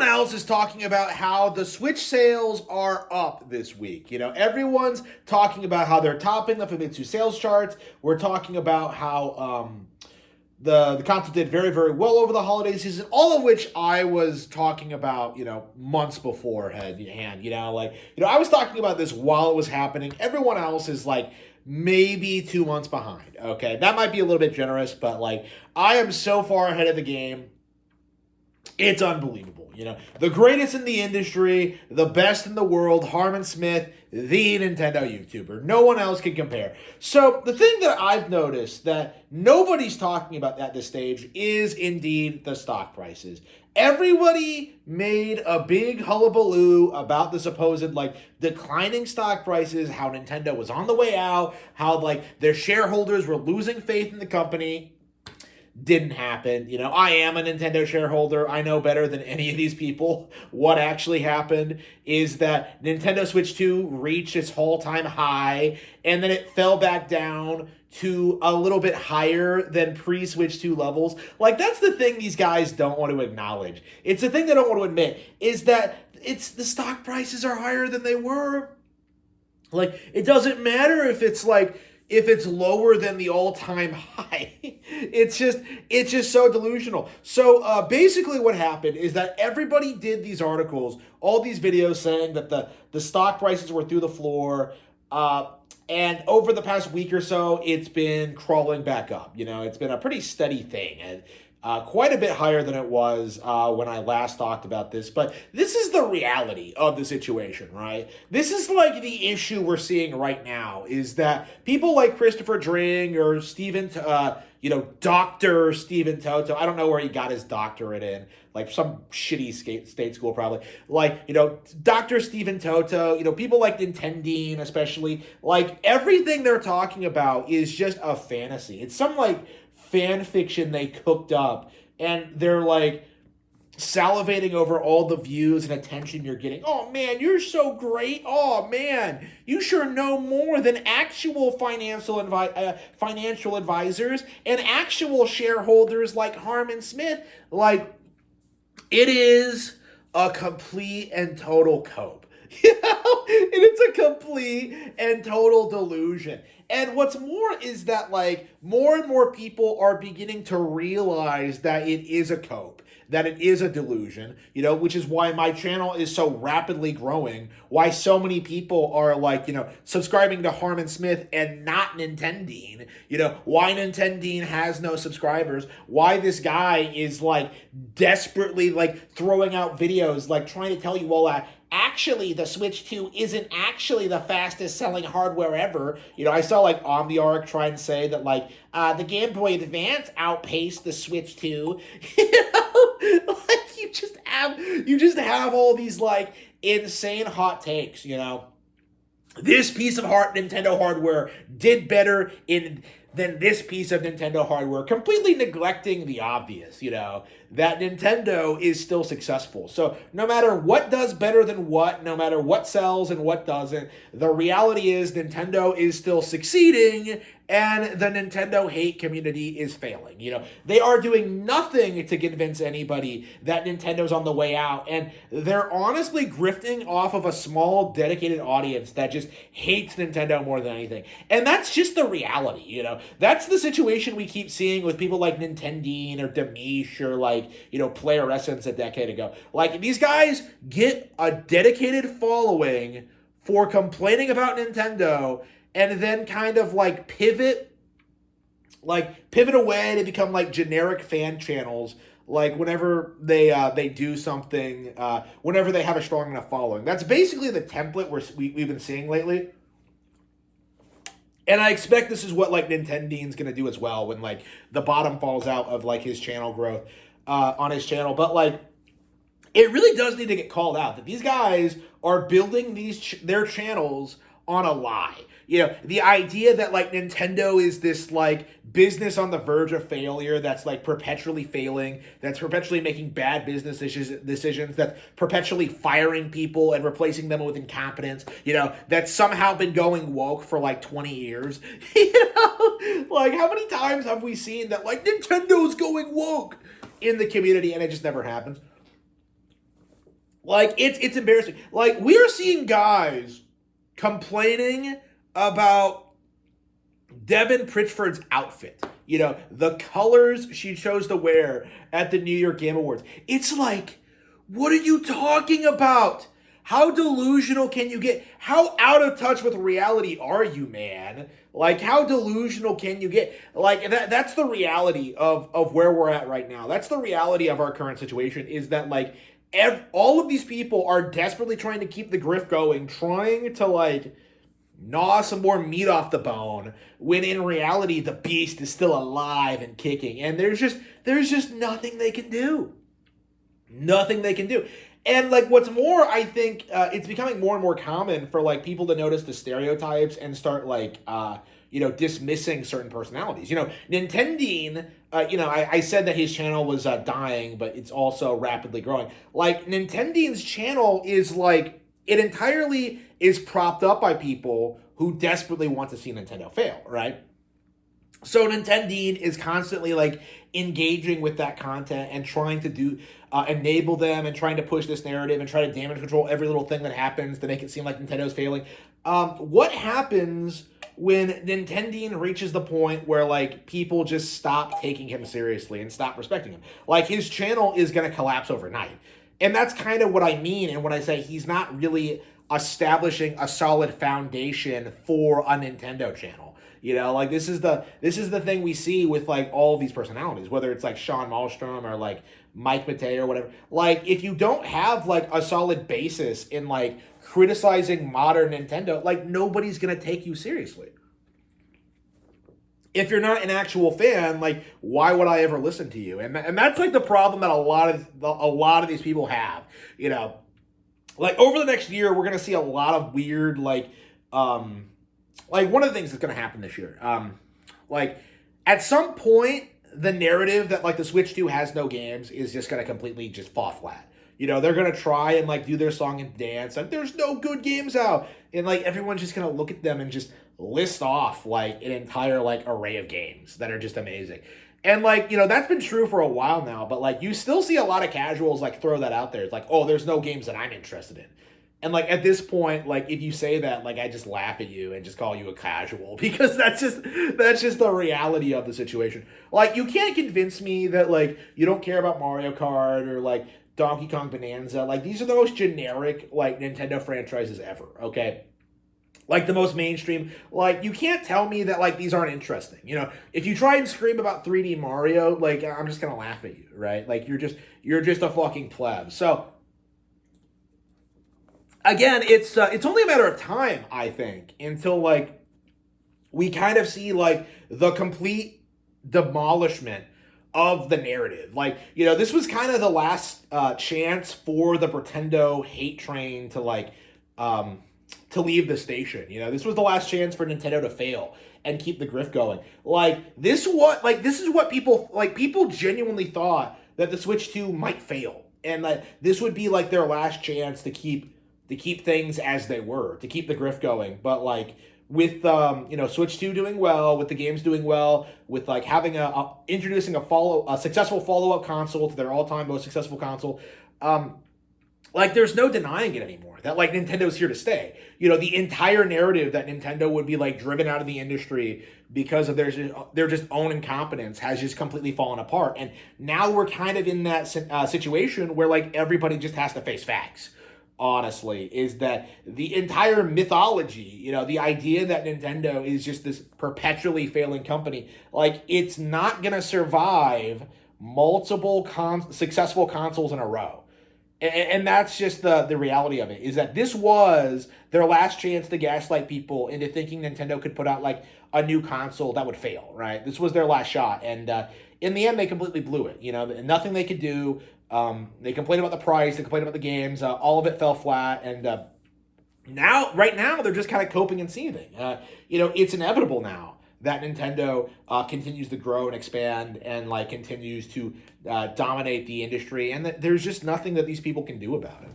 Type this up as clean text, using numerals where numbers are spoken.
else is talking about how the Switch sales are up this week. Everyone's talking about how they're topping the Famitsu sales charts. We're talking about how the console did very, very well over the holiday season, all of which I was talking about, months beforehand. I was talking about this while it was happening. Everyone else is like maybe 2 months behind. Okay, that might be a little bit generous, but I am so far ahead of the game. It's unbelievable. The greatest in the industry, the best in the world, Harmon Smith, the Nintendo YouTuber. No one else can compare. So the thing that I've noticed that nobody's talking about at this stage is indeed the stock prices. Everybody made a big hullabaloo about the supposed declining stock prices, how Nintendo was on the way out, how their shareholders were losing faith in the company. Didn't happen. I am a Nintendo shareholder. I know better than any of these people. What actually happened is that Nintendo Switch 2 reached its all-time high, and then it fell back down to a little bit higher than pre-Switch 2 levels. That's the thing these guys don't want to acknowledge. It's the thing they don't want to admit, is that the stock prices are higher than they were. It doesn't matter if it's lower than the all-time high. It's just so delusional. So basically what happened is that everybody did these articles, all these videos saying that the stock prices were through the floor, and over the past week or so, it's been crawling back up. It's been a pretty steady thing, and quite a bit higher than it was when I last talked about this. But this is the reality of the situation, right? This is the issue we're seeing right now, is that people like Christopher Dring or Dr. Steven Toto, I don't know where he got his doctorate in, some shitty state school probably, Dr. Steven Toto, people like Nintendine especially, everything they're talking about is just a fantasy. It's some fan fiction they cooked up, and they're salivating over all the views and attention you're getting. Oh man, you're so great. Oh man, you sure know more than actual financial advisors and actual shareholders like Harmon Smith. It is a complete and total cope. And it's a complete and total delusion. And what's more is that more and more people are beginning to realize that it is a cope, that it is a delusion, which is why my channel is so rapidly growing, why so many people are subscribing to Harmon Smith and not Nintendine, why Nintendine has no subscribers, why this guy is desperately throwing out videos trying to tell you all that actually the Switch 2 isn't actually the fastest selling hardware ever. I saw Omniarch try and say that the Game Boy Advance outpaced the Switch 2. You just have all these insane hot takes. This piece of Nintendo hardware did better than this piece of Nintendo hardware, completely neglecting the obvious, that Nintendo is still successful. So no matter what does better than what, no matter what sells and what doesn't, the reality is Nintendo is still succeeding, and the Nintendo hate community is failing. They are doing nothing to convince anybody that Nintendo's on the way out, and they're honestly grifting off of a small, dedicated audience that just hates Nintendo more than anything. And that's just the reality, That's the situation we keep seeing with people like Nintendine or Demish or Player Essence a decade ago. These guys get a dedicated following for complaining about Nintendo, and then kind of pivot away to become generic fan channels whenever they do something, whenever they have a strong enough following. That's basically the template we've been seeing lately. And I expect this is what Nintendine's gonna do as well when the bottom falls out of his channel growth on his channel. But it really does need to get called out that these guys are building their channels on a lie. The idea that Nintendo is this business on the verge of failure, that's perpetually failing, that's perpetually making bad business decisions, that's perpetually firing people and replacing them with incompetence, that's somehow been going woke for 20 years. How many times have we seen that Nintendo's going woke in the community, and it just never happens? Like, it's embarrassing. Like, we are seeing guys complaining about Devin Pritchford's outfit. You know, the colors she chose to wear at the New York Game Awards. It's like, what are you talking about? How delusional can you get? How out of touch with reality are you, man? Like, how delusional can you get? Like, that's the reality of where we're at right now. That's the reality of our current situation, is that, like, all of these people are desperately trying to keep the grift going, trying to, like, gnaw some more meat off the bone, when in reality the beast is still alive and kicking, and there's just nothing they can do. Nothing they can do. And, like, what's more, I think it's becoming more and more common for, like, people to notice the stereotypes and start, like, dismissing certain personalities. You know, Nintendine, I said that his channel was dying, but it's also rapidly growing. Like, Nintendine's channel is, like, it entirely is propped up by people who desperately want to see Nintendo fail, right? So Nintendine is constantly, like, engaging with that content and trying to enable them, and trying to push this narrative and try to damage control every little thing that happens to make it seem like Nintendo's failing. What happens when Nintendine reaches the point where, like, people just stop taking him seriously and stop respecting him? Like, his channel is going to collapse overnight. And that's kind of what I mean, and when I say he's not really establishing a solid foundation for a Nintendo channel. You know, like, this is the thing we see with, like, all of these personalities, whether it's, like, Sean Malmstrom or, like, Mike Matei or whatever. Like, if you don't have, like, a solid basis in, like, criticizing modern Nintendo, like, nobody's gonna take you seriously. If you're not an actual fan, like, why would I ever listen to you? And that's, like, the problem that a lot of these people have. You know, like, over the next year, we're gonna see a lot of weird, like one of the things that's going to happen this year, like, at some point, the narrative that, like, the Switch 2 has no games is just going to completely just fall flat. You know, they're going to try and, like, do their song and dance, like, there's no good games out, and, like, everyone's just going to look at them and just list off, like, an entire, like, array of games that are just amazing. And, like, you know, that's been true for a while now, but, like, you still see a lot of casuals, like, throw that out there. It's like, oh, there's no games that I'm interested in. And, like, at this point, like, if you say that, like, I just laugh at you and just call you a casual, because that's just the reality of the situation. Like, you can't convince me that, like, you don't care about Mario Kart or, like, Donkey Kong Bonanza. Like, these are the most generic, like, Nintendo franchises ever, okay? Like, the most mainstream. Like, you can't tell me that, like, these aren't interesting. You know, if you try and scream about 3D Mario, like, I'm just gonna laugh at you, right? Like, you're just a fucking pleb. So, again, it's only a matter of time, I think, until, like, we kind of see, like, the complete demolishment of the narrative. Like, you know, this was kind of the last chance for the Pretendo hate train to, like, to leave the station. You know, this was the last chance for Nintendo to fail and keep the grift going. Like, this is what people genuinely thought, that the Switch 2 might fail, and that this would be, like, their last chance to keep things as they were, to keep the grift going. But, like, with Switch 2 doing well, with the games doing well, with, like, having introducing a successful follow-up console to their all-time most successful console, like, there's no denying it anymore, that, like, Nintendo's here to stay. You know, the entire narrative that Nintendo would be, like, driven out of the industry because of their just own incompetence has just completely fallen apart. And now we're kind of in that situation where, like, everybody just has to face facts. Honestly, is that the entire mythology, you know, the idea that Nintendo is just this perpetually failing company, like, it's not going to survive multiple successful consoles in a row. And that's just the reality of it, is that this was their last chance to gaslight people into thinking Nintendo could put out, like, a new console that would fail, right? This was their last shot. And in the end, they completely blew it. You know, nothing they could do. They complained about the price, they complained about the games, all of it fell flat, and right now, they're just kind of coping and seething. You know, it's inevitable now that Nintendo continues to grow and expand and, like, continues to dominate the industry, and that there's just nothing that these people can do about it.